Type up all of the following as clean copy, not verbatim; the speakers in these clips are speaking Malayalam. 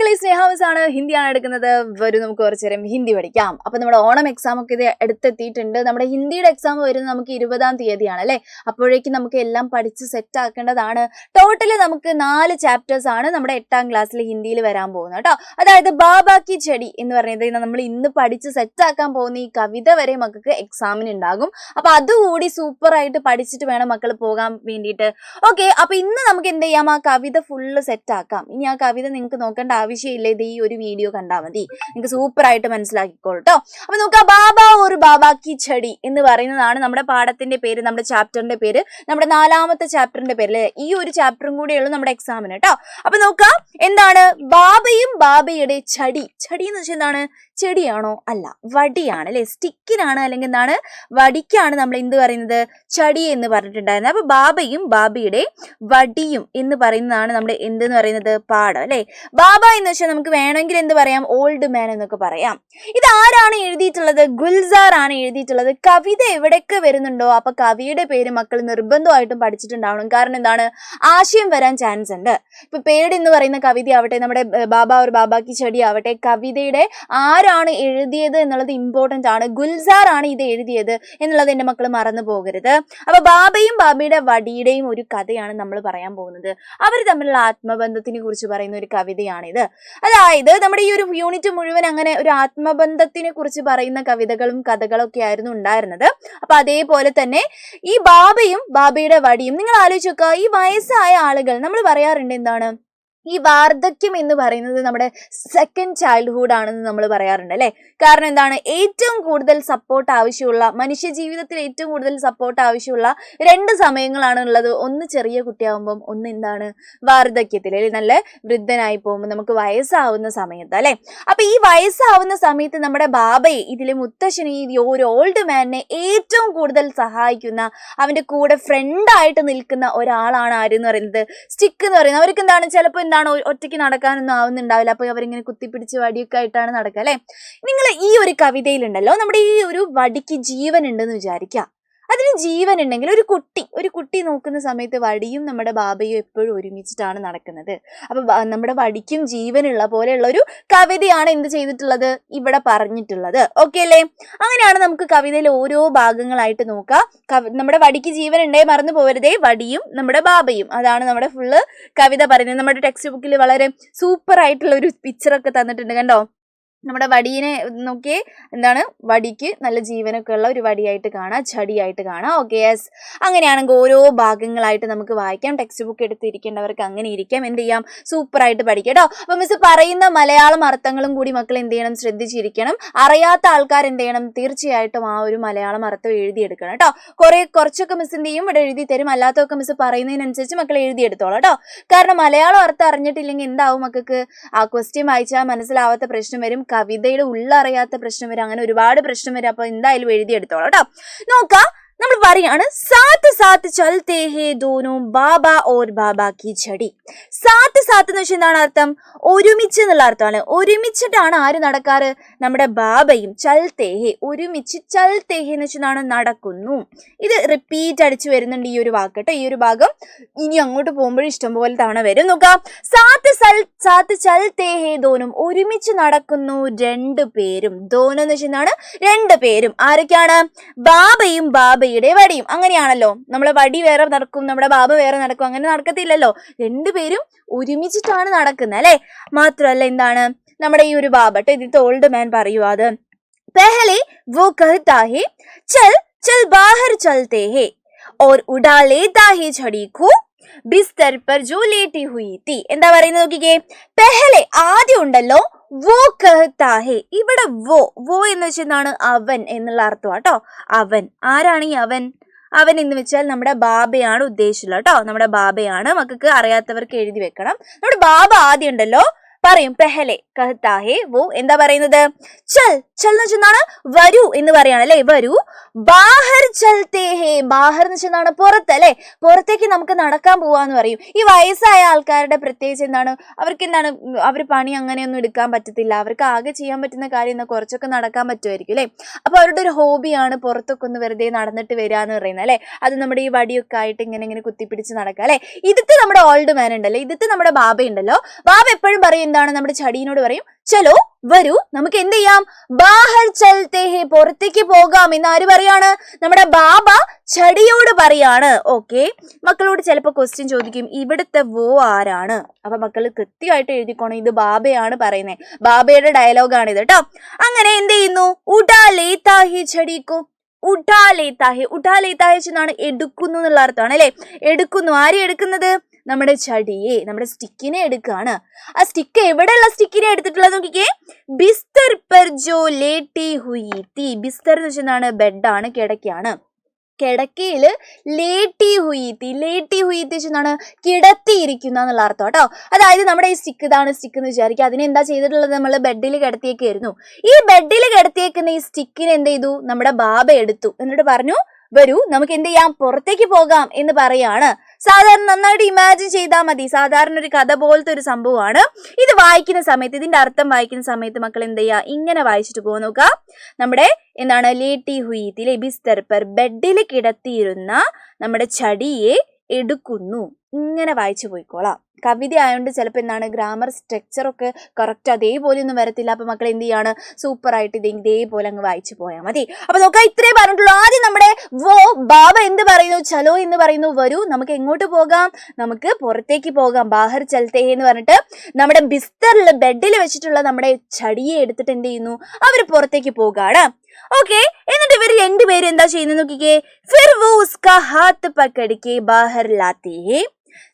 മക്കളെ സ്നേഹാവസാണ് ഹിന്ദിയാണ് എടുക്കുന്നത്. വരും നമുക്ക് കുറച്ചു നേരം ഹിന്ദി പഠിക്കാം. അപ്പൊ നമ്മുടെ ഓണം എക്സാം ഒക്കെ ഇത് അടുത്തെത്തിയിട്ടുണ്ട്. നമ്മുടെ ഹിന്ദിയുടെ എക്സാം വരുന്നത് നമുക്ക് 20-ാം തീയതിയാണ് അല്ലെ. അപ്പോഴേക്കും നമുക്ക് എല്ലാം പഠിച്ച് സെറ്റ് ആക്കേണ്ടതാണ്. ടോട്ടല് നമുക്ക് 4 ചാപ്റ്റേഴ്സ് ആണ് നമ്മുടെ 8ാം ക്ലാസ്സിൽ ഹിന്ദിയിൽ വരാൻ പോകുന്നത് കേട്ടോ. അതായത് ബാബാ കി ചെടി എന്ന് പറയുന്നത് നമ്മൾ ഇന്ന് പഠിച്ച് സെറ്റ് ആക്കാൻ പോകുന്ന ഈ കവിത വരെ മക്കൾക്ക് എക്സാമിന് ഉണ്ടാകും. അപ്പൊ അതുകൂടി സൂപ്പർ ആയിട്ട് പഠിച്ചിട്ട് വേണം മക്കൾ പോകാൻ വേണ്ടിയിട്ട്. ഓക്കെ, അപ്പൊ ഇന്ന് നമുക്ക് എന്ത് ചെയ്യാം, ആ കവിത ഫുള്ള് സെറ്റ് ആക്കാം. ഇനി ആ കവിത നിങ്ങൾക്ക് നോക്കേണ്ട ആവശ്യമില്ല, ഇത് ഈ ഒരു വീഡിയോ കണ്ടാൽ മതി, നിങ്ങൾക്ക് സൂപ്പർ ആയിട്ട് മനസ്സിലാക്കിക്കോളൂ കേട്ടോ. അപ്പൊ നോക്കാം, ബാബാ ഒരു ബാബാ കി ചെടി എന്ന് പറയുന്നതാണ് നമ്മുടെ പാഠത്തിന്റെ പേര്, നമ്മുടെ ചാപ്റ്ററിന്റെ പേര്, നമ്മുടെ 4ാമത്തെ ചാപ്റ്ററിന്റെ പേര്. ഈ ഒരു ചാപ്റ്ററും കൂടെയുള്ളൂ നമ്മുടെ എക്സാമിന് കേട്ടോ. അപ്പൊ നോക്കാം, എന്താണ് ബാബയും ബാബയുടെ ചടി. ചടി എന്ന് വെച്ചാൽ എന്താണ്, ചെടിയാണോ? അല്ല, വടിയാണ് അല്ലെ, സ്റ്റിക്കിനാണ് അല്ലെങ്കിൽ എന്താണ്, വടിക്കാണ് നമ്മൾ എന്ത് പറയുന്നത്, ചടി എന്ന് പറഞ്ഞിട്ടുണ്ടായിരുന്നത്. അപ്പൊ ബാബയും ബാബയുടെ വടിയും എന്ന് പറയുന്നതാണ് നമ്മുടെ എന്തെന്ന് പറയുന്നത്, പാഠം അല്ലെ. ബാബ എന്ന് വെച്ചാൽ നമുക്ക് വേണമെങ്കിൽ എന്ത് പറയാം, ഓൾഡ് മാൻ എന്നൊക്കെ പറയാം. ഇത് ആരാണ് എഴുതിയിട്ടുള്ളത്? ഗുൽസാർ ആണ് എഴുതിയിട്ടുള്ളത്. കവിത എവിടെയൊക്കെ വരുന്നുണ്ടോ അപ്പൊ കവിയുടെ പേര് മക്കൾ നിർബന്ധമായിട്ടും പഠിച്ചിട്ടുണ്ടാവണം. കാരണം എന്താണ്, ആശയം വരാൻ ചാൻസ് ഉണ്ട്. ഇപ്പൊ പേട് എന്ന് പറയുന്ന കവിത ആവട്ടെ, നമ്മുടെ ബാബ ഒരു ബാബാക്കി ചെടി ആവട്ടെ, കവിതയുടെ ആരാണ് എഴുതിയത് എന്നുള്ളത് ഇമ്പോർട്ടന്റ് ആണ്. ഗുൽസാർ ആണ് ഇത് എഴുതിയത് എന്നുള്ളത് എന്റെ മക്കൾ മറന്നു പോകരുത്. അപ്പൊ ബാബയും ബാബയുടെ വടിയുടെയും ഒരു കഥയാണ് നമ്മൾ പറയാൻ പോകുന്നത്. അവർ തമ്മിലുള്ള ആത്മബന്ധത്തിനെ കുറിച്ച് പറയുന്ന ഒരു കവിതയാണിത്. അതായത് നമ്മുടെ ഈ ഒരു യൂണിറ്റ് മുഴുവൻ അങ്ങനെ ഒരു ആത്മബന്ധത്തിനെ കുറിച്ച് പറയുന്ന കവിതകളും കഥകളൊക്കെ ആയിരുന്നു ഉണ്ടായിരുന്നത്. അപ്പൊ അതേപോലെ തന്നെ ഈ ബാബയും ബാബയുടെ വടിയും, നിങ്ങൾ ആലോചിച്ച് നോക്കുക, ഈ വയസ്സായ ആളുകൾ നമ്മൾ പറയാറുണ്ട് എന്താണ്, ഈ വാർദ്ധക്യം എന്ന് പറയുന്നത് നമ്മുടെ സെക്കൻഡ് ചൈൽഡ്ഹുഡ് ആണെന്ന് നമ്മൾ പറയാറുണ്ട് അല്ലെ. കാരണം എന്താണ്, ഏറ്റവും കൂടുതൽ സപ്പോർട്ട് ആവശ്യമുള്ള, മനുഷ്യ ജീവിതത്തിൽ ഏറ്റവും കൂടുതൽ സപ്പോർട്ട് ആവശ്യമുള്ള 2 സമയങ്ങളാണ് ഉള്ളത്. ഒന്ന് ചെറിയ കുട്ടിയാവുമ്പം, ഒന്ന് എന്താണ്, വാർദ്ധക്യത്തിൽ അല്ലെ, നല്ല വൃദ്ധനായി പോകുമ്പോൾ നമുക്ക് വയസ്സാവുന്ന സമയത്ത് അല്ലെ. അപ്പൊ ഈ വയസ്സാവുന്ന സമയത്ത് നമ്മുടെ ബാബയെ, ഇതിലെ മുത്തശ്ശനെ, ഈ ഒരു ഓൾഡ് മാനിനെ ഏറ്റവും കൂടുതൽ സഹായിക്കുന്ന, അവന്റെ കൂടെ ഫ്രണ്ടായിട്ട് നിൽക്കുന്ന ഒരാളാണ് ആരെന്ന് പറയുന്നത്, സ്റ്റിക്ക് എന്ന് പറയുന്നത്. അവർക്ക് എന്താണ്, ചിലപ്പോൾ എന്താണ്, ഒറ്റയ്ക്ക് നടക്കാനൊന്നും ആവുന്നുണ്ടാവില്ല. അപ്പൊ അവരിങ്ങനെ കുത്തിപ്പിടിച്ച് വടിയൊക്കെ ആയിട്ടാണ് നടക്കുക അല്ലെ. നിങ്ങൾ ഈ ഒരു കവിതയിലുണ്ടല്ലോ, നമ്മുടെ ഈ ഒരു വടിക്ക് ജീവൻ ഉണ്ടെന്ന് വിചാരിക്കുക. അതിന് ജീവൻ ഉണ്ടെങ്കിൽ ഒരു കുട്ടി നോക്കുന്ന സമയത്ത് വടിയും നമ്മുടെ ബാബയും എപ്പോഴും ഒരുമിച്ചിട്ടാണ് നടക്കുന്നത്. അപ്പൊ നമ്മുടെ വടിക്കും ജീവനുള്ള പോലെയുള്ള ഒരു കവിതയാണ് എന്ത് ചെയ്തിട്ടുള്ളത്, ഇവിടെ പറഞ്ഞിട്ടുള്ളത്. ഓക്കെ അല്ലേ? അങ്ങനെയാണ് നമുക്ക് കവിതയിൽ ഓരോ ഭാഗങ്ങളായിട്ട് നോക്കാം. നമ്മുടെ വടിക്ക് ജീവൻ ഉണ്ടേ മറന്നു പോകരുതേ, വടിയും നമ്മുടെ ബാബയും, അതാണ് നമ്മുടെ ഫുള്ള് കവിത പറയുന്നത്. നമ്മുടെ ടെക്സ്റ്റ് ബുക്കിൽ വളരെ സൂപ്പർ ആയിട്ടുള്ള ഒരു പിക്ചറൊക്കെ തന്നിട്ടുണ്ട്, കണ്ടോ. നമ്മുടെ വടീനെ നോക്കിയേ, എന്താണ്, വടിക്ക് നല്ല ജീവനൊക്കെ ഉള്ള ഒരു വടിയായിട്ട് കാണാം, ചടിയായിട്ട് കാണാം. Okay, yes. അങ്ങനെയാണെങ്കിൽ ഓരോ ഭാഗങ്ങളായിട്ട് നമുക്ക് വായിക്കാം. ടെക്സ്റ്റ് ബുക്ക് എടുത്തിരിക്കേണ്ടവർക്ക് അങ്ങനെ ഇരിക്കാം. എന്ത് ചെയ്യാം, സൂപ്പർ ആയിട്ട് പഠിക്കാം കേട്ടോ. അപ്പൊ മിസ് പറയുന്ന മലയാളം അർത്ഥങ്ങളും കൂടി മക്കൾ എന്ത് ചെയ്യണം, ശ്രദ്ധിച്ചിരിക്കണം. അറിയാത്ത ആൾക്കാർ എന്ത് ചെയ്യണം, തീർച്ചയായിട്ടും ആ ഒരു മലയാളം അർത്ഥം എഴുതിയെടുക്കണം കേട്ടോ. കുറച്ചൊക്കെ മിസ് എന്ത് ചെയ്യും, ഇവിടെ എഴുതി തരും. അല്ലാത്തൊക്കെ മിസ് പറയുന്നതിനനുസരിച്ച് മക്കൾ എഴുതിയെടുത്തോളാം കേട്ടോ. കാരണം മലയാളം അർത്ഥം അറിഞ്ഞിട്ടില്ലെങ്കിൽ എന്താവും, മക്കൾക്ക് ആ ക്വസ്റ്റ്യൻ വായിച്ചാൽ മനസ്സിലാവാത്ത പ്രശ്നം വരും, കവിതയുടെ ഉള്ളറിയാത്ത പ്രശ്നം വരും, അങ്ങനെ ഒരുപാട് പ്രശ്നം വരും. അപ്പൊ എന്തായാലും എഴുതിയെടുത്തോളാം കേട്ടോ. നോക്കാം, നമ്മൾ പറയാണ്, സാത്ത് സാത്ത് ചൽത്തേ ഹേ ദോനോ ബാബ ഓർ ബാബ കി ചെടി. സാത്ത് സാത്ത് എന്ന് വെച്ചാൽ എന്താണ് അർത്ഥം, ഒരുമിച്ച് എന്നുള്ള അർത്ഥമാണ്. ഒരുമിച്ചിട്ടാണ് ആര് നടക്കാറ്, നമ്മുടെ ബാബയും. ചൽത്തേ ഹേ, ഒരുമിച്ച്. ചൽത്തേ ഹേ എന്ന് വെച്ചാൽ നടക്കുന്നു. ഇത് റിപ്പീറ്റ് അടിച്ചു വരുന്നുണ്ട് ഈ ഒരു വാക്ക് കേട്ടോ. ഈ ഒരു ഭാഗം ഇനി അങ്ങോട്ട് പോകുമ്പോഴും ഇഷ്ടംപോലെ തവണ വരും. നോക്കാം, സാത്ത് സാത്ത് ചൽത്തേ ഹേ ദോനും, ഒരുമിച്ച് നടക്കുന്നു 2 പേരും. ദോനം എന്ന് വെച്ചാൽ 2 പേരും. ആരൊക്കെയാണ്, ബാബയും ബാബയുടെ വടിയും. അങ്ങനെയാണല്ലോ, നമ്മളെ വടി വേറെ നടക്കും, നമ്മുടെ ബാബ വേറെ നടക്കും, അങ്ങനെ നടക്കത്തില്ലല്ലോ. 2 പേരും ഒരുമിച്ചിട്ടാണ് നടക്കുന്നത് അല്ലെ. മാത്രമല്ല എന്താണ്, നമ്മുടെ ഈ ഒരു ബാബട്ടെ, ഇതിന്റെ ഓൾഡ് മാൻ പറയുക, അത് പെഹലെ വോ കഹതാ ഹേ ചൽ ചൽ ബാഹർ ചൽത്തേ ഹേ और उड़ा लेता है छड़ी को बिस्तर पर जो लेटी हुई थी. എന്താ പറയുന്നത് നോക്കിക്കേ, പെഹലെ ആദ്യം ഉണ്ടല്ലോ, വോ കഹതാ ഹേ. ഇവിടെ വോ എന്ന് വെച്ചാൽ അവൻ എന്നുള്ള അർത്ഥം കേട്ടോ. അവൻ ആരാണ് ഈ അവൻ? അവൻ എന്ന് വെച്ചാൽ നമ്മുടെ ബാബയാണ് ഉദ്ദേശിച്ചുള്ളത് കേട്ടോ. നമ്മുടെ ബാബയാണ്. മക്കൾക്ക് അറിയാത്തവർക്ക് എഴുതി വെക്കണം. നമ്മുടെ ബാബ ആദ്യം ഉണ്ടല്ലോ, പറയും പെഹലെ കഹതാ ഹേ വോ. എന്താ പറയുന്നത്, ചൽ ചൽ എന്ന് വെച്ചാൽ വരൂ എന്ന് പറയാണ് അല്ലെ, വരൂ. ബാഹർ ചൽത്തേ ഹേ, ബാഹർ എന്ന് വെച്ചാൽ പുറത്ത് അല്ലെ, പുറത്തേക്ക് നമുക്ക് നടക്കാൻ പോവാന്ന് പറയും. ഈ വയസ്സായ ആൾക്കാരുടെ പ്രത്യേകിച്ച് എന്താണ്, അവർക്ക് എന്താണ്, അവർ പണി അങ്ങനെയൊന്നും എടുക്കാൻ പറ്റത്തില്ല. അവർക്ക് ആകെ ചെയ്യാൻ പറ്റുന്ന കാര്യം എന്താ, കുറച്ചൊക്കെ നടക്കാൻ പറ്റുമായിരിക്കും അല്ലെ. അപ്പൊ അവരുടെ ഒരു ഹോബിയാണ് പുറത്തൊക്കെ ഒന്ന് വെറുതെ നടന്നിട്ട് വരിക എന്ന് പറയുന്നത് അല്ലെ. അത് നമ്മുടെ ഈ വടിയൊക്കെ ആയിട്ട് ഇങ്ങനെ കുത്തിപ്പിടിച്ച് നടക്കുക അല്ലെ. ഇതിട്ട് നമ്മുടെ ഓൾഡ് മാൻ ഉണ്ടല്ലോ, ഇതിട്ട് നമ്മുടെ ബാബ ഉണ്ടല്ലോ. ബാബ എപ്പോഴും പറയും എന്താണ് നമ്മുടെ ചടിയിനോട് പറയും, ചലോ വരൂ നമുക്ക് എന്ത് ചെയ്യാം, ബാഹർ ചൽത്തെ ഹേ പുറത്തേക്ക് പോകാം എന്ന് ആര് പറയാണ്, നമ്മുടെ ബാബ ചടിയോട് പറയാണ്. ഓക്കെ, മക്കളോട് ചിലപ്പോൾ ക്വസ്റ്റ്യൻ ചോദിക്കും ഇവിടുത്തെ വോ ആരാണ്. അപ്പൊ മക്കൾ കൃത്യമായിട്ട് എഴുതിക്കോണം, ഇത് ബാബയാണ് പറയുന്നത്, ബാബയുടെ ഡയലോഗാണ് ഇത് കേട്ടോ. അങ്ങനെ എന്ത് ചെയ്യുന്നു, ഉടാ ലേത്താ ഹി ചടിക്കോ, ഉടാ ലേത്താ ഹി, ഉടാ ലേത്താ ഹി എന്നാണ് എടുക്കുന്നു എന്നുള്ള അർത്ഥമാണ് അല്ലെ. എടുക്കുന്നു, ആരെ എടുക്കുന്നത്, നമ്മുടെ ചടിയെ, നമ്മുടെ സ്റ്റിക്കിനെ എടുക്കുകയാണ്. ആ സ്റ്റിക്ക് എവിടെയുള്ള സ്റ്റിക്കിനെ എടുത്തിട്ടുള്ളത് നോക്കിക്കേ, ബിസ്തർ പെർ ജോ ലേട്ടി ഹുയി തീ. ബിസ്തർ എന്ന് വെച്ചാൽ ബെഡാണ്, കിടക്കയാണ്. കിടക്കയില് ലേട്ടി ഹുയിത്തി, ലേട്ടി ഹുയിത്തി വെച്ചാണ് കിടത്തിയിരിക്കുന്ന എന്നുള്ള അർത്ഥം കേട്ടോ. അതായത് നമ്മുടെ ഈ സ്റ്റിക്ക്, ഇതാണ് സ്റ്റിക്ക് എന്ന് വിചാരിക്കുക, അതിനെ എന്താ ചെയ്തിട്ടുള്ളത്, നമ്മൾ ബെഡിൽ കിടത്തിയേക്കായിരുന്നു. ഈ ബെഡിൽ കിടത്തിയേക്കുന്ന ഈ സ്റ്റിക്കിനെ എന്ത് ചെയ്തു, നമ്മുടെ ബാബ എടുത്തു. എന്നിട്ട് പറഞ്ഞു വരൂ നമുക്ക് എന്ത് ചെയ്യാം, പുറത്തേക്ക് പോകാം എന്ന് പറയാണ്. സാധാരണ നന്നായിട്ട് ഇമാജിൻ ചെയ്താൽ മതി, സാധാരണ ഒരു കഥ പോലത്തെ ഒരു സംഭവമാണ്. ഇത് വായിക്കുന്ന സമയത്ത്, ഇതിന്റെ അർത്ഥം വായിക്കുന്ന സമയത്ത് മക്കൾ എന്ത് ചെയ്യുക, ഇങ്ങനെ വായിച്ചിട്ട് പോകാൻ നോക്കുക. നമ്മുടെ എന്താണ്, ലേട്ടി ഹുയിത്തിലെ ബിസ്തർ പെർ, ബെഡിൽ കിടത്തിയിരുന്ന നമ്മുടെ ചടിയെ എടുക്കുന്നു, ഇങ്ങനെ വായിച്ചു പോയിക്കോളാം. കവിത ആയതുകൊണ്ട് ചിലപ്പോൾ എന്താണ്, ഗ്രാമർ സ്ട്രക്ചറൊക്കെ കറക്റ്റ് അതേപോലെ ഒന്നും വരത്തില്ല. അപ്പൊ മക്കൾ എന്ത് ചെയ്യാണ്, സൂപ്പറായിട്ട് ഇതേപോലെ അങ്ങ് വായിച്ചു പോയാൽ മതി. അപ്പൊ നോക്കാം, ഇത്രേ പറഞ്ഞിട്ടുള്ളൂ. ആദ്യം നമ്മുടെ വോ, ബാബ എന്ത് പറയുന്നു, ചലോ എന്ന് പറയുന്നു, വരൂ നമുക്ക് എങ്ങോട്ട് പോകാം, നമുക്ക് പുറത്തേക്ക് പോകാം, ബാഹർ ചൽത്തേ എന്ന് പറഞ്ഞിട്ട് നമ്മുടെ ബിസ്തറിൽ ബെഡിൽ വെച്ചിട്ടുള്ള നമ്മുടെ ചടിയെ എടുത്തിട്ട് എന്ത് ചെയ്യുന്നു, അവർ പുറത്തേക്ക് പോകാണ്. ഓക്കെ, എന്നിട്ട് ഇവർ രണ്ടുപേരും എന്താ ചെയ്യുന്നത് നോക്കിക്കേ, ഫിർ വോ ഉസ്കാ ഹാത്ത് പക്കടിക്കെ ബാഹർ ലാത്തേ ഹേ,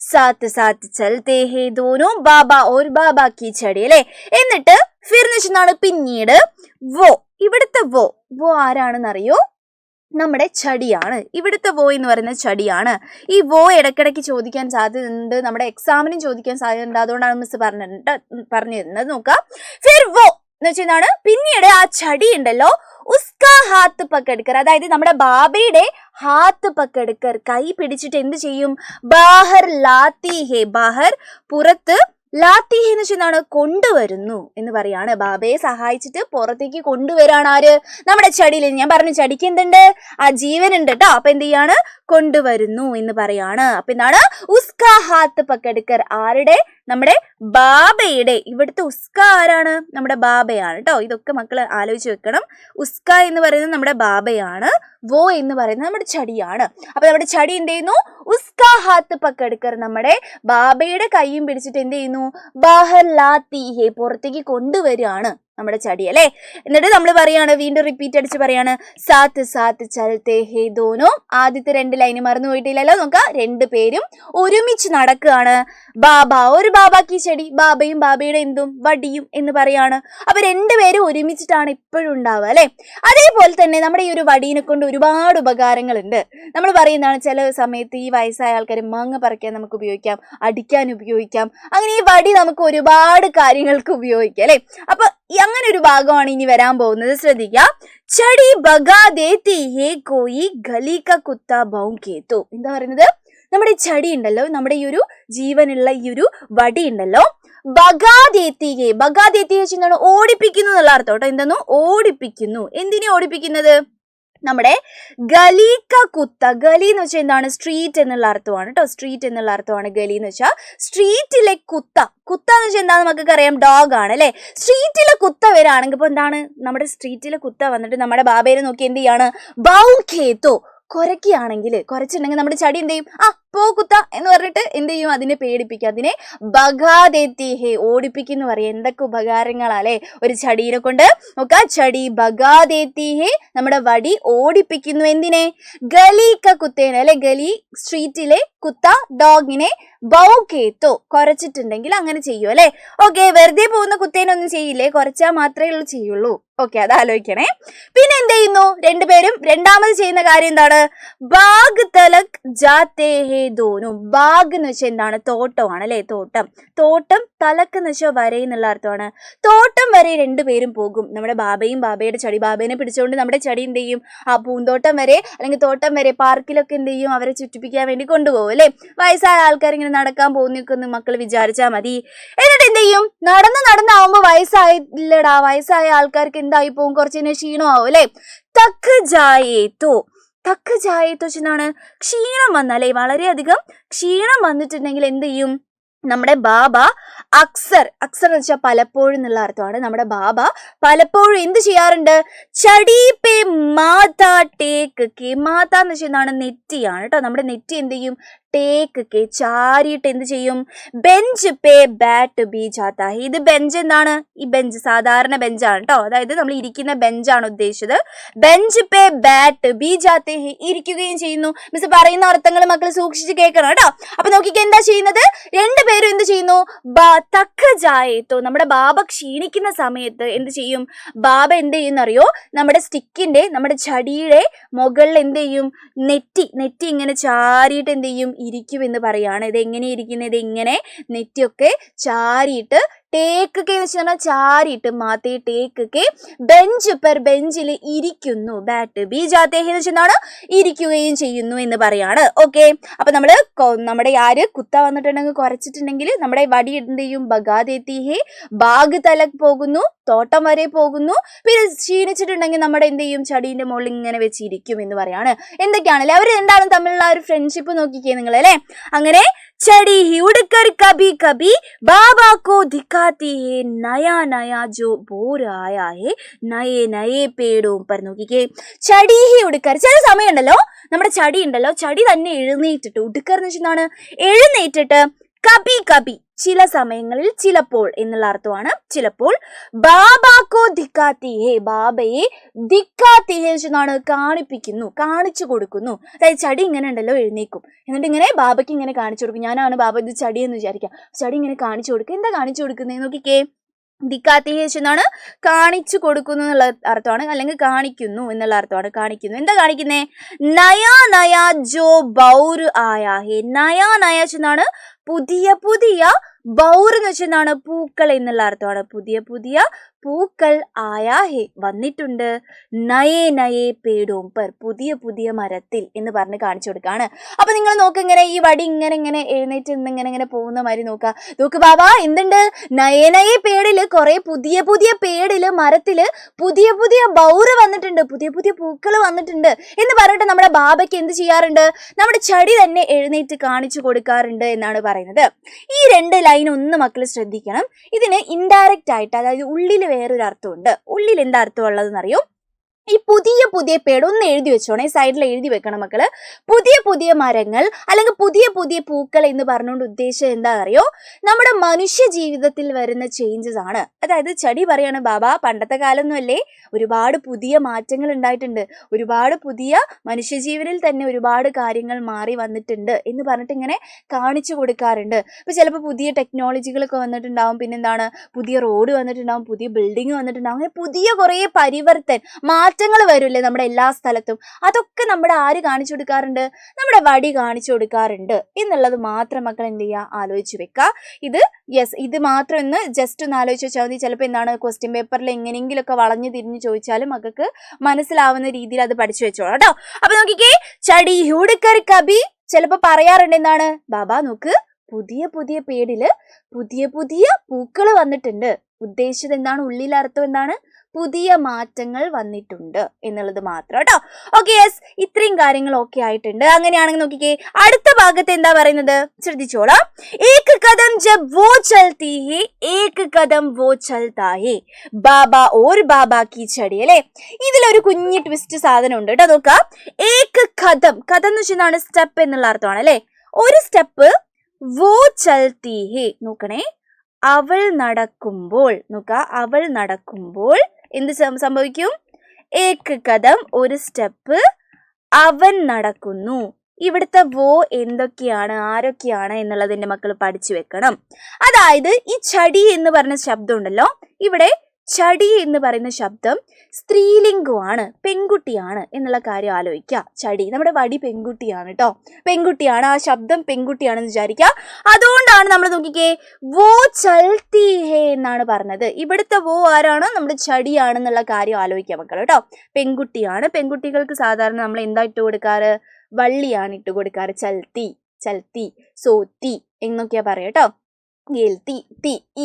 സാത്ത് സാത്ത് ചൽത്തേ ഹേ ദോനോ ബാബ ഓർ ബാബ കി ചടി അല്ലെ. എന്നിട്ട് ഫിർ എന്ന് വെച്ചാണ് പിന്നീട്, വോ, ഇവിടുത്തെ വോ, വോ ആരാണെന്നറിയോ, നമ്മുടെ ചടിയാണ്. ഇവിടുത്തെ വോ എന്ന് പറയുന്നത് ചടിയാണ്. ഈ വോ ഇടയ്ക്കിടയ്ക്ക് ചോദിക്കാൻ സാധ്യതയുണ്ട്, നമ്മുടെ എക്സാമിനും ചോദിക്കാൻ സാധ്യതയുണ്ട്. അതുകൊണ്ടാണ് മിസ് പറഞ്ഞു തരുന്നത്. നോക്കാം, ഫിർ വോ എന്ന് വെച്ചാൽ പിന്നീട് ആ ചടി ഉണ്ടല്ലോ, ഉസ്കാ ഹാത്ത് പക്കടുക്കർ, അതായത് നമ്മുടെ ബാബയുടെ ഹാത്ത് പക്കടുക്കർ, കൈ പിടിച്ചിട്ട് എന്ത് ചെയ്യും, ബാഹർ ലാത്തി ഹേ, ബാഹർ പുറത്ത്, ലാത്തി ഹേ എന്ന് വെച്ചാൽ കൊണ്ടുവരുന്നു എന്ന് പറയാണ്. ബാബയെ സഹായിച്ചിട്ട് പുറത്തേക്ക് കൊണ്ടുവരാണ് ആര്, നമ്മുടെ ചടിയിൽ. ഞാൻ പറഞ്ഞു ചടിക്ക് എന്തുണ്ട്, ആ ജീവനുണ്ട് കേട്ടോ. അപ്പൊ എന്ത് ചെയ്യാണ്, കൊണ്ടുവരുന്നു എന്ന് പറയാണ്. അപ്പൊ എന്താണ്, ഉസ്കാ ഹാത്ത് പക്കടുക്കർ, ആരുടെ, നമ്മുടെ ബാബയുടെ. ഇവിടുത്തെ ഉസ്ക ആരാണ്, നമ്മുടെ ബാബയാണ് കേട്ടോ. ഇതൊക്കെ മക്കൾ ആലോചിച്ച് വെക്കണം. ഉസ്ക എന്ന് പറയുന്നത് നമ്മുടെ ബാബയാണ്, വോ എന്ന് പറയുന്നത് നമ്മുടെ ചടിയാണ്. അപ്പൊ നമ്മുടെ ചടി എന്ത് ചെയ്യുന്നു, ഉസ്കാ ഹാത്ത് പക്കടുക്കർ, നമ്മുടെ ബാബയുടെ കൈയും പിടിച്ചിട്ട് എന്ത് ചെയ്യുന്നു, ബാഹർ ലാത്തി ഹേ, പുറത്തേക്ക് കൊണ്ടുവരികയാണ് നമ്മുടെ ചടി അല്ലെ. എന്നിട്ട് നമ്മൾ പറയാണ്, വീണ്ടും റിപ്പീറ്റ് അടിച്ച് പറയാണ്, സാത്ത് സാത്ത് ചൽത്തേ ഹേ ദോനോ. ആദ്യത്തെ രണ്ട് ലൈന് മറന്നു പോയിട്ടില്ലല്ലോ. നോക്കാം, രണ്ടുപേരും ഒരുമിച്ച് നടക്കുകയാണ്. ബാബ ഒരു ബാബാക്കി ചെടി, ബാബയും ബാബയുടെ എന്തും വടിയും എന്ന് പറയാണ്. അപ്പൊ രണ്ടുപേരും ഒരുമിച്ചിട്ടാണ് ഇപ്പോഴും ഉണ്ടാവുക അല്ലെ. അതേപോലെ തന്നെ നമ്മുടെ ഈ ഒരു വടീനെ കൊണ്ട് ഒരുപാട് ഉപകാരങ്ങളുണ്ട്. നമ്മൾ പറയുന്നതാണ്, ചില സമയത്ത് ഈ വയസ്സായ ആൾക്കാർ മാങ്ങ പറിക്കാൻ നമുക്ക് ഉപയോഗിക്കാം, അടിക്കാൻ ഉപയോഗിക്കാം. അങ്ങനെ ഈ വടി നമുക്ക് ഒരുപാട് കാര്യങ്ങൾക്ക് ഉപയോഗിക്കാം അല്ലെ. അപ്പൊ അങ്ങനെ ഒരു ഭാഗമാണ് ഇനി വരാൻ പോകുന്നത്, ശ്രദ്ധിക്കാം. ചടി ബഗാ ദേത്തി ഹേ കോയി ഗലി കാ കുത്ത ഭൗങ്കേത്തോ. എന്താ പറയുന്നത്, നമ്മുടെ ചടി ഉണ്ടല്ലോ, നമ്മുടെ ഈ ഒരു ജീവനുള്ള ഈ ഒരു വടി ഉണ്ടല്ലോ, ബഗാ ദേത്തി ഹേ, ബഗാ ദേത്തി ഹേ എന്താണ്, ഓടിപ്പിക്കുന്നു എന്നുള്ള അർത്ഥം കേട്ടോ. എന്താന്ന്, ഓടിപ്പിക്കുന്നു. എന്തിനെ ഓടിപ്പിക്കുന്നത്, നമ്മുടെ ഗലീക്ക കുത്ത, ഗലി എന്ന് വെച്ചാൽ എന്താണ്, സ്ട്രീറ്റ് എന്നുള്ള അർത്ഥമാണ് കേട്ടോ. സ്ട്രീറ്റ് എന്നുള്ള അർത്ഥമാണ് ഗലി എന്ന് വെച്ചാൽ. സ്ട്രീറ്റിലെ കുത്ത, കുത്ത എന്ന് വെച്ചാൽ എന്താണെന്ന് നമുക്കൊക്കെ അറിയാം, ഡോഗ് ആണ് അല്ലെ. സ്ട്രീറ്റിലെ കുത്ത വരാണെങ്കിൽ ഇപ്പൊ എന്താണ്, നമ്മുടെ സ്ട്രീറ്റിലെ കുത്ത വന്നിട്ട് നമ്മുടെ ബാബയെ നോക്കി എന്ത് ചെയ്യാണ്, ബൗഖേത്തോ, കുരയ്ക്കുകയാണെങ്കിൽ, കുരച്ചിട്ടുണ്ടെങ്കിൽ നമ്മുടെ ചടി എന്ത് ചെയ്യും, ആ പോ കുത്ത എന്ന് പറഞ്ഞിട്ട് എന്ത് ചെയ്യും, അതിനെ പേടിപ്പിക്കുക, അതിനെ ബഗാദേത്തി ഹേ, ഓടിപ്പിക്കുന്നു പറയാം. എന്തൊക്കെ ഉപകാരങ്ങളാല്ലേ ഒരു ചടീനെ കൊണ്ട്. നോക്ക, ചടി ബഗാദേത്തി ഹേ, നമ്മുടെ വടി ഓടിപ്പിക്കുന്നു. എന്തിനെ, ഗലീക്ക കുത്തേനെ അല്ലെ, ഗലി സ്ട്രീറ്റിലെ, കുത്ത ഡോഗിനെ, ബൗക്കേത്തോ കുരച്ചിട്ടുണ്ടെങ്കിൽ അങ്ങനെ ചെയ്യൂ അല്ലെ. ഓക്കെ, വെറുതെ പോകുന്ന കുത്തേനൊന്നും ചെയ്യില്ലേ, കുരച്ചാൽ മാത്രമേ ഉള്ളൂ ചെയ്യുള്ളൂ. ഓക്കെ, അത് ആലോചിക്കണേ. പിന്നെ എന്ത് ചെയ്യുന്നു, രണ്ടുപേരും രണ്ടാമത് ചെയ്യുന്ന കാര്യം എന്താണ്, ബാഗ് തലക് ജാത്തേ ഹേ ദോനു. ബാഗ് എന്ന് വെച്ചാൽ എന്താണ്, തോട്ടമാണ് അല്ലെ. തോട്ടം, തോട്ടം, തലക്ക് എന്ന് വെച്ചാൽ വരെ എന്നുള്ള അർത്ഥമാണ്. തോട്ടം വരെ രണ്ടുപേരും പോകും. നമ്മുടെ ബാബയും ബാബയുടെ ചടി, ബാബേനെ പിടിച്ചുകൊണ്ട് നമ്മുടെ ചടി എന്ത് ചെയ്യും, ആ പൂന്തോട്ടം വരെ അല്ലെങ്കിൽ തോട്ടം വരെ, പാർക്കിലൊക്കെ എന്ത് ചെയ്യും, അവരെ ചുറ്റിപ്പിക്കാൻ വേണ്ടി കൊണ്ടുപോകും അല്ലെ. വയസ്സായ ആൾക്കാർ ഇങ്ങനെ നടക്കാൻ പോകുന്നൊക്കെ ഒന്ന് മക്കൾ വിചാരിച്ചാൽ മതി. എന്നിട്ട് എന്ത് ചെയ്യും, നടന്നാവുമ്പോ വയസ്സായില്ലടാ, വയസ്സായ ആൾക്കാർക്ക് എന്തായി പോകും, കുറച്ചിനെ ക്ഷീണമാവും അല്ലെ. തക്ക് ജായേത്തോ, തക്ക് ജായേത്തോ എന്നാണ് ക്ഷീണം വന്നല്ലേ, വളരെയധികം ക്ഷീണം വന്നിട്ടുണ്ടെങ്കിൽ എന്ത് ചെയ്യും, നമ്മുടെ ബാബ അക്സർ എന്ന് വെച്ചാൽ പലപ്പോഴും എന്നുള്ള അർത്ഥമാണ്. നമ്മുടെ ബാബ പലപ്പോഴും എന്ത് ചെയ്യാറുണ്ട്? ചടി പേ മാതാ ടേക്ക് കെ. മാത എന്ന് വെച്ചാൽ എന്താണ്? നെറ്റിയാണ് കേട്ടോ. നമ്മുടെ നെറ്റി എന്ത് ചെയ്യും? ടേക്ക് കെ, ചാരിയിട്ട് എന്ത് ചെയ്യും? ബെഞ്ച് പേ ബാറ്റ് ബി ജാത്താ ഹെ. ഇത് ബെഞ്ച് എന്താണ്? ഈ ബെഞ്ച് സാധാരണ ബെഞ്ചാണ് കേട്ടോ. അതായത് നമ്മൾ ഇരിക്കുന്ന ബെഞ്ചാണ് ഉദ്ദേശിച്ചത്. ബെഞ്ച് പേ ബാറ്റ് ബി ജാത്തേ ഹെ, ഇരിക്കുകയും ചെയ്യുന്നു. മിസ് പറയുന്ന അർത്ഥങ്ങൾ മക്കൾ സൂക്ഷിച്ച് കേൾക്കണം കേട്ടോ. അപ്പൊ നോക്കിക്ക് എന്താ ചെയ്യുന്നത്? രണ്ടുപേരും എന്ത് ചെയ്യുന്നു? തക്ക ജായേത്തോ, നമ്മുടെ ബാബ ക്ഷീണിക്കുന്ന സമയത്ത് എന്ത് ചെയ്യും? ബാബ എന്ത് ചെയ്യുന്നറിയോ? നമ്മുടെ സ്റ്റിക്കിന്റെ, നമ്മുടെ ചടിയുടെ മുകളിൽ എന്ത് ചെയ്യും? നെറ്റി ഇങ്ങനെ ചാരിയിട്ട് എന്ത് ചെയ്യും? ഇരിക്കും എന്ന് പറയാണ്. ഇത് എങ്ങനെ ഇരിക്കുന്നത്? ഇങ്ങനെ നെറ്റിയൊക്കെ ചാരിയിട്ട് ടേക്ക് കെ എന്ന് വെച്ചാൽ ചാരിയിട്ട് മാത്തേ ടേക്ക് കെ ബെഞ്ച് പെർ ബെഞ്ചിൽ ഇരിക്കുന്നു. ബാറ്റ് ബി ജാത്തേ എന്ന് വെച്ചാൽ ഇരിക്കുകയും ചെയ്യുന്നു എന്ന് പറയാണ്. ഓക്കെ, അപ്പൊ നമ്മുടെ ആര് കുത്ത വന്നിട്ടുണ്ടെങ്കിൽ കുറച്ചിട്ടുണ്ടെങ്കിൽ നമ്മുടെ വടി എന്ത് ചെയ്യും? ബഗാ ദേത്തി ഹേ, ബാഗ് തലക്ക് പോകുന്നു, തോട്ടം വരെ പോകുന്നു. പിന്നെ ക്ഷീണിച്ചിട്ടുണ്ടെങ്കിൽ നമ്മുടെ എന്ത് ചെയ്യും? ചടീന്റെ മുകളിൽ ഇങ്ങനെ വെച്ചിരിക്കും എന്ന് പറയാണ്. എന്തൊക്കെയാണല്ലേ അവർ എന്താണ് തമ്മിലുള്ള ഒരു ഫ്രണ്ട്ഷിപ്പ് നോക്കിക്കേ നിങ്ങൾ അല്ലെ. അങ്ങനെ चढ़ी ही उड़कर कभी कभी बाबा को दिखाती है नया नया जो बोर आया है नए नए पेड़ों पर. നോക്കിക്കേ, ചടി ഹി ഉടുക്കർ. ചില സമയം ഉണ്ടല്ലോ നമ്മുടെ ചടി ഉണ്ടല്ലോ, ചടി തന്നെ എഴുന്നേറ്റിട്ട്, ഉടുക്കർ എന്ന് വെച്ചാൽ എഴുന്നേറ്റിട്ട്, കബി കബി ചില സമയങ്ങളിൽ, ചിലപ്പോൾ എന്നുള്ള അർത്ഥമാണ്. ചിലപ്പോൾ ബാബാക്കോ ദിക്കാത്തി ഹേ, ബാബയെ ദിക്കാത്തി ഹേ എന്നാണ് കാണിപ്പിക്കുന്നു, കാണിച്ചു കൊടുക്കുന്നു. അതായത് ചടി ഇങ്ങനെ ഉണ്ടല്ലോ എഴുന്നേക്കും, എന്നിട്ട് ഇങ്ങനെ ബാബയ്ക്ക് ഇങ്ങനെ കാണിച്ചു കൊടുക്കും. ഞാനാണ് ബാബ, ഇത് ചടി എന്ന് വിചാരിക്കാം. ചടി ഇങ്ങനെ കാണിച്ചു കൊടുക്കുക. എന്താ കാണിച്ചു കൊടുക്കുന്നത് നോക്കിക്കേ? ദിക്കാത്തി ഹേ എന്നാണ് കാണിച്ചു കൊടുക്കുന്നു എന്നുള്ള അർത്ഥമാണ്, അല്ലെങ്കിൽ കാണിക്കുന്നു എന്നുള്ള അർത്ഥമാണ്. കാണിക്കുന്നു, എന്താ കാണിക്കുന്നേ? നയാ നയാ ജോ ബൗർ ആയാ ഹേ. നയാ നയ എന്നാണ് പുതിയ പുതിയ, ബൗർ എന്ന് വെച്ചാൽ പൂക്കൾ എന്നുള്ള അർത്ഥമാണ്. പുതിയ പുതിയ പൂക്കൾ ആയാ ഹേ വന്നിട്ടുണ്ട്. നയേ നയേ പേടോം പർ, പുതിയ പുതിയ മരത്തിൽ എന്ന് പറഞ്ഞ് കാണിച്ചു കൊടുക്കാണ്. അപ്പൊ നിങ്ങൾ നോക്ക്, ഇങ്ങനെ ഈ വടി ഇങ്ങനെ ഇങ്ങനെ എഴുന്നേറ്റ് ഇങ്ങനെ പോകുന്ന മാതിരി നോക്ക് ബാബാ, എന്തുണ്ട്? നയേ നയേ പേടില്, കുറെ പുതിയ പുതിയ പേടില്, മരത്തില് പുതിയ പുതിയ ബൗറ് വന്നിട്ടുണ്ട്, പുതിയ പുതിയ പൂക്കൾ വന്നിട്ടുണ്ട് എന്ന് പറഞ്ഞിട്ട് നമ്മുടെ ബാബയ്ക്ക് എന്ത് ചെയ്യാറുണ്ട്? നമ്മുടെ ചടി തന്നെ എഴുന്നേറ്റ് കാണിച്ചു കൊടുക്കാറുണ്ട് എന്നാണ് പറയുന്നത്. ഈ രണ്ട് ലൈൻ ഒന്ന് മക്കൾ ശ്രദ്ധിക്കണം. ഇതിന് ഇൻഡയറക്റ്റ് ആയിട്ട്, അതായത് ഉള്ളിൽ വേറൊരു അർത്ഥമുണ്ട്. ഉള്ളിൽ എന്താ അർത്ഥം ഉള്ളതെന്നറിയോ? ഈ പുതിയ പുതിയ പേട് ഒന്ന് എഴുതി വെച്ചോണേ, സൈഡിൽ എഴുതി വെക്കണം മക്കള്. പുതിയ പുതിയ മരങ്ങൾ അല്ലെങ്കിൽ പുതിയ പുതിയ പൂക്കൾ എന്ന് പറഞ്ഞുകൊണ്ട് ഉദ്ദേശം എന്താ അറിയോ? നമ്മുടെ മനുഷ്യ ജീവിതത്തിൽ വരുന്ന ചേഞ്ചസ് ആണ്. അതായത് ചടി പറയാണ്, ബാബ പണ്ടത്തെ കാലമൊന്നും അല്ലേ, ഒരുപാട് പുതിയ മാറ്റങ്ങൾ ഉണ്ടായിട്ടുണ്ട്, ഒരുപാട് പുതിയ മനുഷ്യജീവനിൽ തന്നെ ഒരുപാട് കാര്യങ്ങൾ മാറി വന്നിട്ടുണ്ട് എന്ന് പറഞ്ഞിട്ട് ഇങ്ങനെ കാണിച്ചു കൊടുക്കാറുണ്ട്. ഇപ്പൊ ചിലപ്പോൾ പുതിയ ടെക്നോളജികളൊക്കെ വന്നിട്ടുണ്ടാവും, പിന്നെന്താണ് പുതിയ റോഡ് വന്നിട്ടുണ്ടാവും, പുതിയ ബിൽഡിംഗ് വന്നിട്ടുണ്ടാവും, അങ്ങനെ പുതിയ കുറേ മാറ്റങ്ങൾ വരില്ലേ നമ്മുടെ എല്ലാ സ്ഥലത്തും. അതൊക്കെ നമ്മുടെ ആര് കാണിച്ചു കൊടുക്കാറുണ്ട്? നമ്മുടെ വടി കാണിച്ചു കൊടുക്കാറുണ്ട് എന്നുള്ളത് മാത്രം മക്കൾ എന്ത് ചെയ്യുക? ആലോചിച്ച് വെക്കുക. ഇത് മാത്രം ഒന്ന് ജസ്റ്റ് ഒന്ന് ആലോചിച്ച് വെച്ചാൽ മതി. ചിലപ്പോൾ എന്താണ് ക്വസ്റ്റ്യൻ പേപ്പറിൽ എങ്ങനെയെങ്കിലുമൊക്കെ വളഞ്ഞു തിരിഞ്ഞ് ചോദിച്ചാലും മക്കൾക്ക് മനസ്സിലാവുന്ന രീതിയിൽ അത് പഠിച്ചു വെച്ചോളാം കേട്ടോ. അപ്പൊ നോക്കിക്കേ, ചടി ഹുടുക്കർ കബി, ചിലപ്പോൾ പറയാറുണ്ട് എന്താണ്? ബാബാ നോക്ക്, പുതിയ പുതിയ പേടില് പുതിയ പുതിയ പൂക്കൾ വന്നിട്ടുണ്ട്. ഉദ്ദേശിച്ചത് എന്താണ്? ഉള്ളിലെ അർത്ഥം എന്താണ്? പുതിയ മാറ്റങ്ങൾ വന്നിട്ടുണ്ട് എന്നുള്ളത് മാത്രം കേട്ടോ. ഓക്കെ, യെസ്, ഇത്രയും കാര്യങ്ങൾ ഓക്കെ ആയിട്ടുണ്ട്. അങ്ങനെയാണെങ്കിൽ നോക്കിക്കേ, അടുത്ത ഭാഗത്ത് എന്താ പറയുന്നത് ശ്രദ്ധിച്ചോളാം. ഏക് കദം ജബ് വോ ചൽത്തി ഹേ ഏക് കദം വോ ചൽതാ ഹേ ബാബ ഓർ ബാബ കി ചടി. അല്ലെ, ഇതിലൊരു കുഞ്ഞു ട്വിസ്റ്റ് സാധനം ഉണ്ട് കേട്ടോ. നോക്കാം, ഏക് കദം, കദം എന്ന് വെച്ചാൽ സ്റ്റെപ്പ് എന്നുള്ള അർത്ഥമാണ് അല്ലെ. ഒരു സ്റ്റെപ്പ്, വോ ചൽത്തി ഹേ, നോക്കണേ, അവൾ നടക്കുമ്പോൾ, അവൾ നടക്കുമ്പോൾ എന്ത് സംഭവിക്കും? ഏക് കദം, ഒരു സ്റ്റെപ്പ്, അവൻ നടക്കുന്നു. ഇവിടുത്തെ വോ എന്തൊക്കെയാണ്, ആരൊക്കെയാണ് എന്നുള്ളതിന്റെ മക്കൾ പഠിച്ചു വെക്കണം. അതായത് ഈ ചടി എന്ന് പറഞ്ഞ ശബ്ദം ഉണ്ടല്ലോ, ഇവിടെ ചടി എന്ന് പറയുന്ന ശബ്ദം സ്ത്രീലിംഗമാണ്, പെൺകുട്ടിയാണ് എന്നുള്ള കാര്യം ആലോചിക്കുക. ചടി, നമ്മുടെ വടി പെൺകുട്ടിയാണ് കേട്ടോ, പെൺകുട്ടിയാണ്, ആ ശബ്ദം പെൺകുട്ടിയാണെന്ന് വിചാരിക്കുക. അതുകൊണ്ടാണ് നമ്മൾ നോക്കിക്കേ, വോ ചൽത്തി ഹേ എന്നാണ് പറഞ്ഞത്. ഇവിടുത്തെ വോ ആരാണ്? നമ്മുടെ ചടിയാണെന്നുള്ള കാര്യം ആലോചിക്കുക മക്കൾ കേട്ടോ. പെൺകുട്ടിയാണ്, പെൺകുട്ടികൾക്ക് സാധാരണ നമ്മൾ എന്താ ഇട്ട് കൊടുക്കാറ്? വള്ളിയാണ് ഇട്ട് കൊടുക്കാറ്. ചൽത്തി, ചൽത്തി, സോത്തി എന്നൊക്കെയാ പറയാ കേട്ടോ. തി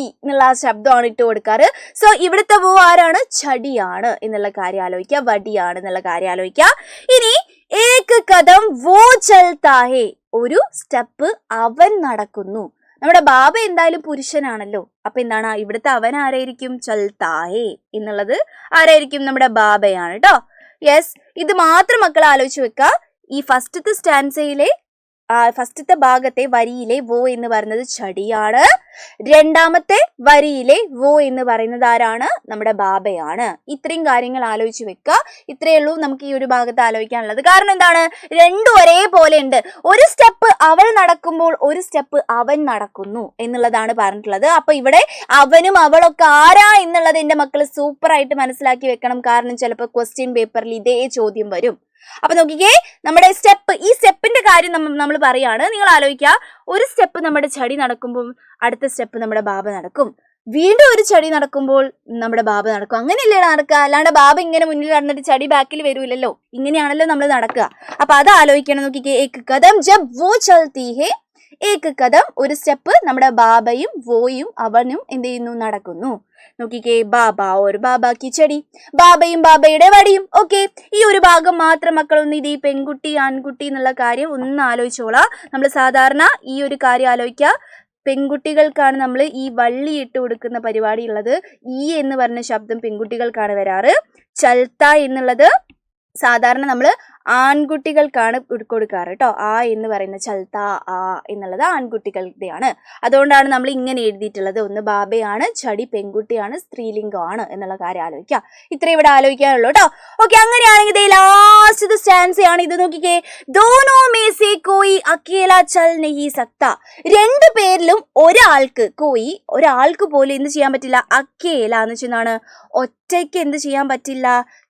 ഇ എന്നുള്ള ആ ശബ്ദമാണ് ഇട്ട് കൊടുക്കാറ്. സോ ഇവിടുത്തെ വോ ആരാണ്? ചടിയാണ് എന്നുള്ള കാര്യം ആലോചിക്കുക, വടിയാണ് എന്നുള്ള കാര്യം ആലോചിക്കുക. ഇനി ഏക് കദം വോ ചൽതാ ഹേ, ഒരു സ്റ്റെപ്പ് അവൻ നടക്കുന്നു. നമ്മുടെ ബാബ എന്തായാലും പുരുഷനാണല്ലോ. അപ്പൊ എന്താണ് ഇവിടുത്തെ അവൻ ആരായിരിക്കും? ചൽത്താഹേ എന്നുള്ളത് ആരായിരിക്കും? നമ്മുടെ ബാബയാണ് കേട്ടോ. യെസ്, ഇത് മാത്രം മക്കൾ ആലോചിച്ച് വെക്കുക. ഈ ഫസ്റ്റത്തെ സ്റ്റാൻസയിലെ ഫസ്റ്റത്തെ ഭാഗത്തെ വരിയിലെ വോ എന്ന് പറയുന്നത് ചടിയാണ്. രണ്ടാമത്തെ വരിയിലെ വോ എന്ന് പറയുന്നത് ആരാണ്? നമ്മുടെ ബാബയാണ്. ഇത്രയും കാര്യങ്ങൾ ആലോചിച്ച് വെക്കുക. ഇത്രയേ ഉള്ളൂ നമുക്ക് ഈ ഒരു ഭാഗത്ത് ആലോചിക്കാനുള്ളത്. കാരണം എന്താണ്? രണ്ടും ഒരേപോലെ ഉണ്ട്. ഒരു സ്റ്റെപ്പ് അവൾ നടക്കുമ്പോൾ ഒരു സ്റ്റെപ്പ് അവൻ നടക്കുന്നു എന്നുള്ളതാണ് പറഞ്ഞിട്ടുള്ളത്. അപ്പൊ ഇവിടെ അവനും അവളൊക്കെ ആരാ എന്നുള്ളത് എന്റെ മക്കൾ സൂപ്പർ ആയിട്ട് മനസ്സിലാക്കി വെക്കണം. കാരണം ചിലപ്പോൾ ക്വസ്റ്റ്യൻ പേപ്പറിൽ ഇതേ ചോദ്യം വരും. അപ്പൊ നോക്കിക്കേ, നമ്മുടെ സ്റ്റെപ്പ്, ഈ സ്റ്റെപ്പിന്റെ കാര്യം നമ്മൾ പറയാണ്. നിങ്ങൾ ആലോചിക്കുക, ഒരു സ്റ്റെപ്പ് നമ്മുടെ ചടി നടക്കുമ്പോൾ അടുത്ത സ്റ്റെപ്പ് നമ്മുടെ ബാബ നടക്കും. വീണ്ടും ഒരു ചടി നടക്കുമ്പോൾ നമ്മുടെ ബാബ നടക്കും. അങ്ങനെയല്ലേ നടക്കുക? അല്ലാണ്ട് ബാബ ഇങ്ങനെ മുന്നിൽ നടന്നിട്ട് ചടി ബാക്കിൽ വരൂലല്ലോ. ഇങ്ങനെയാണല്ലോ നമ്മൾ നടക്കുക. അപ്പൊ അത് ആലോചിക്കണം. നോക്കിക്കേ, ഏക് കദം ജബ് വോ ചൽത്തി ഹേ, ഏക് കദം ഒരു സ്റ്റെപ്പ് നമ്മുടെ ബാബയും വോയും അവനും എന്ത് ചെയ്യുന്നു? നടക്കുന്നു. നോക്കിക്കേ, ബാബ ഒരു ബാബ കി ചെടി, ബാബയും ബാബയുടെ വടിയും. ഓക്കെ, ഈ ഒരു ഭാഗം മാത്രം മക്കളൊന്ന് ഇത് ഈ പെൺകുട്ടി ആൺകുട്ടി എന്നുള്ള കാര്യം ഒന്ന് ആലോചിച്ചോളാം. നമ്മൾ സാധാരണ ഈ ഒരു കാര്യം ആലോചിക്കുക. പെൺകുട്ടികൾക്കാണ് നമ്മൾ ഈ വള്ളി ഇട്ട് കൊടുക്കുന്ന പരിപാടി ഉള്ളത്. ഈ എന്ന് പറഞ്ഞ ശബ്ദം പെൺകുട്ടികൾക്കാണ് വരാറ്. ചൽത്ത എന്നുള്ളത് സാധാരണ നമ്മൾ ആൺകുട്ടികൾക്കാണ് കൊടുക്കാറ് കേട്ടോ. ആ എന്ന് പറയുന്ന ചൽത്ത ആ എന്നുള്ളത് ആൺകുട്ടികളുടെയാണ്. അതുകൊണ്ടാണ് നമ്മൾ ഇങ്ങനെ എഴുതിയിട്ടുള്ളത്. ഒന്ന് ബാബയാണ്, ചടി പെൺകുട്ടിയാണ്, സ്ത്രീലിംഗമാണ് എന്നുള്ള കാര്യം ആലോചിക്കുക. ഇത്രയും ഇവിടെ ആലോചിക്കാനുള്ളൂ കേട്ടോ. ഓക്കെ, അങ്ങനെയാണെങ്കിൽ ഇതേ ലാസ്റ്റ് സ്റ്റാൻസയാണ് ഇത്. നോക്കിക്കേ, ദോനോ മേ സേ കോയി അക്കേല ചൽ നഹി സക്ത. രണ്ടു പേരിലും ഒരാൾക്ക് പോലും എന്ത് ചെയ്യാൻ പറ്റില്ല? അക്കേല എന്ന് വെച്ചാൽ ഒറ്റയ്ക്ക് എന്ത് ചെയ്യാൻ പറ്റില്ല?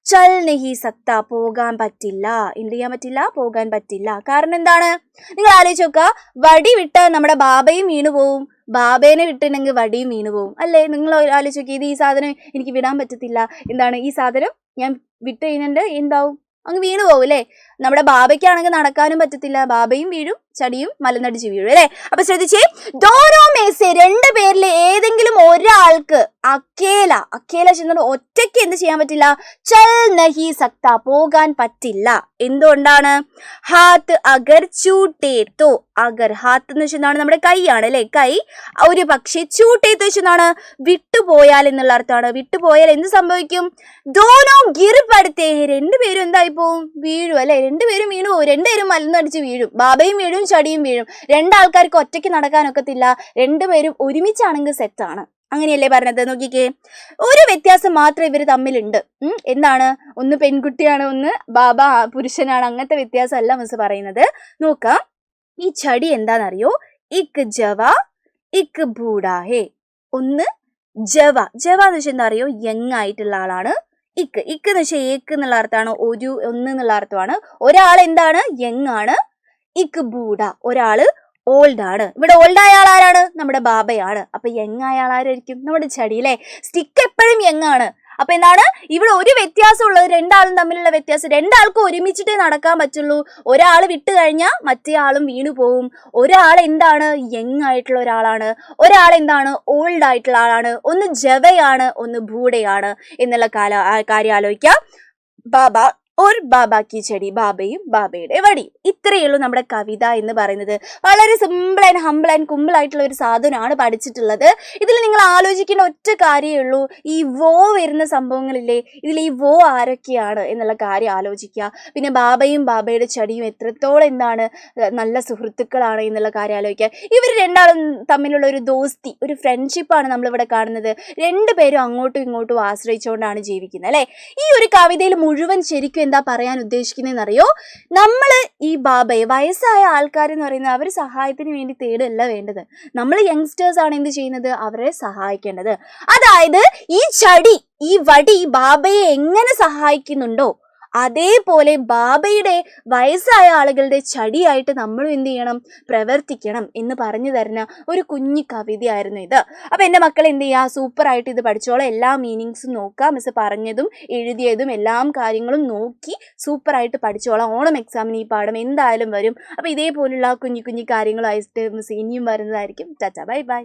ചൽ നഹി സക്ത, പോകാൻ പറ്റില്ല. എന്ത് ചെയ്യാൻ പറ്റില്ല? പോകാൻ പറ്റില്ല. കാരണം എന്താണ്? നിങ്ങൾ ആലോചിച്ച് നോക്കുക, വടി വിട്ട നമ്മുടെ ബാബയും വീണു പോവും, ബാബേനെ വിട്ടിട്ടുണ്ടെങ്കിൽ വടിയും വീണു പോവും അല്ലേ? നിങ്ങൾ ആലോചിച്ച് നോക്കി, ഇത് ഈ സാധനം എനിക്ക് വിടാൻ പറ്റത്തില്ല. എന്താണ് ഈ സാധനം ഞാൻ വിട്ട് കഴിഞ്ഞിട്ട് എന്താവും? അങ്ങ് വീണു പോകും അല്ലേ? നമ്മുടെ ബാബയ്ക്കാണെങ്കിൽ നടക്കാനും പറ്റത്തില്ല, ബാബയും വീഴും, ചടിയും മലനടിച്ച് വീഴും അല്ലേ? അപ്പൊ ശ്രദ്ധിച്ചേ, ദോനോ മേസെ രണ്ടു പേരിൽ ഏതെങ്കിലും ഒരാൾക്ക് അക്കേല ചെന്നിട്ട് ഒറ്റയ്ക്ക് എന്ത് ചെയ്യാൻ പറ്റില്ല? ചൽ നഹി സക്ത, പോകാൻ പറ്റില്ല. എന്തുകൊണ്ടാണ്? ഹാത്ത് അഗർ ചൂട്ടേ തോ, അഗർ ഹാത്ത് എന്ന് വെച്ചാൽ നമ്മുടെ കൈയാണ് അല്ലെ? കൈ ഒരു പക്ഷേ ചൂട്ടേത്ത് വെച്ചാണ് വിട്ടുപോയാൽ എന്നുള്ള അർത്ഥമാണ്. വിട്ടുപോയാൽ എന്ത് സംഭവിക്കും? ദോനോ ഗിർപടുത്തേ, രണ്ടുപേരും എന്തായി പോവും? വീഴും അല്ലെ? രണ്ടുപേരും വീണു പോകും. രണ്ടുപേരും മലന്നടിച്ച് വീഴും, ബാബയും വീഴും, ചടിയും വീഴും. രണ്ടാൾക്കാർക്ക് ഒറ്റയ്ക്ക് നടക്കാനൊക്കത്തില്ല. രണ്ടുപേരും ഒരുമിച്ചാണെങ്കിൽ സെറ്റാണ്. അങ്ങനെയല്ലേ പറഞ്ഞത്? നോക്കിക്കേ, ഒരു വ്യത്യാസം മാത്രം ഇവർ തമ്മിലുണ്ട്. എന്താണ്? ഒന്ന് പെൺകുട്ടിയാണ്, ഒന്ന് ബാബ പുരുഷനാണ്. അങ്ങനത്തെ വ്യത്യാസമല്ല മിസ് പറയുന്നത്. നോക്കാം, ഈ ചടി എന്താണെന്നറിയോ? ഇക് ജവ ഇക് ബൂഡാഹേ. ഒന്ന് ജവ എന്ന് വെച്ചാൽ എന്താ അറിയോ? യങ് ആയിട്ടുള്ള ആളാണ്. ഇക്ക് എന്ന് വെച്ചാൽ ഏക്ക് എന്നുള്ള അർത്ഥമാണ്, ഒന്ന് എന്നുള്ള അർത്ഥമാണ്. ഒരാൾ എന്താണ്? യങ് ആണ്. ഇക്ക് ബൂഡ, ഒരാള് ഓൾഡ് ആണ്. ഇവിടെ ഓൾഡ് ആയ ആൾ ആരാണ്? നമ്മുടെ ബാബയാണ്. അപ്പൊ യങ് ആയ ആൾ ആരായിരിക്കും? നമ്മുടെ ചടി അല്ലേ? സ്റ്റിക്ക് എപ്പോഴും യങ് ആണ്. അപ്പൊ എന്താണ് ഇവിടെ ഒരു വ്യത്യാസം ഉള്ളത്? രണ്ടാളും തമ്മിലുള്ള വ്യത്യാസം. രണ്ടാൾക്കും ഒരുമിച്ചിട്ടേ നടക്കാൻ പറ്റുള്ളൂ. ഒരാൾ വിട്ടു കഴിഞ്ഞാൽ മറ്റേ ആളും വീണു പോവും. ഒരാൾ എന്താണ്? യങ് ആയിട്ടുള്ള ഒരാളാണ്, ഒരാൾ എന്താണ്? ഓൾഡ് ആയിട്ടുള്ള ആളാണ്. ഒന്ന് ജവയാണ്, ഒന്ന് ഭൂഡയാണ് എന്നുള്ള കാര്യം ആലോചിക്കാം. ബാബ ഓർ ബാബ കി ചെടി, ബാബയും ബാബയുടെ വടിയും. ഇത്രയേ ഉള്ളൂ നമ്മുടെ കവിത എന്ന് പറയുന്നത്. വളരെ സിമ്പിൾ ആൻഡ് ഹംബിൾ ആൻഡ് കുമ്പിൾ ആയിട്ടുള്ള ഒരു സാധനമാണ് പഠിച്ചിട്ടുള്ളത്. ഇതിൽ നിങ്ങൾ ആലോചിക്കേണ്ട ഒറ്റ കാര്യമേ ഉള്ളൂ, ഈ വോ വരുന്ന സംഭവങ്ങളില്ലേ, ഇതിൽ ഈ വോ ആരൊക്കെയാണ് എന്നുള്ള കാര്യം ആലോചിക്കുക. പിന്നെ ബാബയും ബാബയുടെ ചടിയും എത്രത്തോളം എന്താണ് നല്ല സുഹൃത്തുക്കളാണ് എന്നുള്ള കാര്യം ആലോചിക്കുക. ഇവർ രണ്ടാളും തമ്മിലുള്ള ഒരു ദോസ്തി, ഒരു ഫ്രണ്ട്ഷിപ്പാണ് നമ്മളിവിടെ കാണുന്നത്. രണ്ടുപേരും അങ്ങോട്ടും ഇങ്ങോട്ടും ആശ്രയിച്ചുകൊണ്ടാണ് ജീവിക്കുന്നത് അല്ലെ? ഈ ഒരു കവിതയിൽ മുഴുവൻ ശരിക്കും എന്താ പറയാൻ ഉദ്ദേശിക്കുന്നതെന്നറിയോ? നമ്മൾ ഈ ബാബയെ, വയസ്സായ ആൾക്കാരെന്ന് പറയുന്നത് അവർ സഹായത്തിന് വേണ്ടി തേടുകയല്ല വേണ്ടത്. നമ്മൾ യങ്സ്റ്റേഴ്സ് ആണ് എന്ത് ചെയ്യുന്നത്? അവരെ സഹായിക്കേണ്ടത്. അതായത് ഈ ചടി, ഈ വടി ബാബയെ എങ്ങനെ സഹായിക്കുന്നുണ്ടോ അതേപോലെ ബാബയുടെ വയസ്സായ ആളുകളുടെ ചടിയായിട്ട് നമ്മളും എന്ത് ചെയ്യണം? പ്രവർത്തിക്കണം എന്ന് പറഞ്ഞു തരുന്ന ഒരു കുഞ്ഞു കവിതയായിരുന്നു ഇത്. അപ്പൊ എൻ്റെ മക്കൾ എന്ത് ചെയ്യുക? സൂപ്പറായിട്ട് ഇത് പഠിച്ചോളാം. എല്ലാ മീനിങ്സും നോക്കുക. മിസ് പറഞ്ഞതും എഴുതിയതും എല്ലാം കാര്യങ്ങളും നോക്കി സൂപ്പറായിട്ട് പഠിച്ചോളാം. ഓണം എക്സാമിന് ഈ പാഠം എന്തായാലും വരും. അപ്പൊ ഇതേപോലുള്ള കുഞ്ഞു കുഞ്ഞു കാര്യങ്ങളായിട്ട് മിസ് ഇനിയും വരുന്നതായിരിക്കും. Tata, bye bye.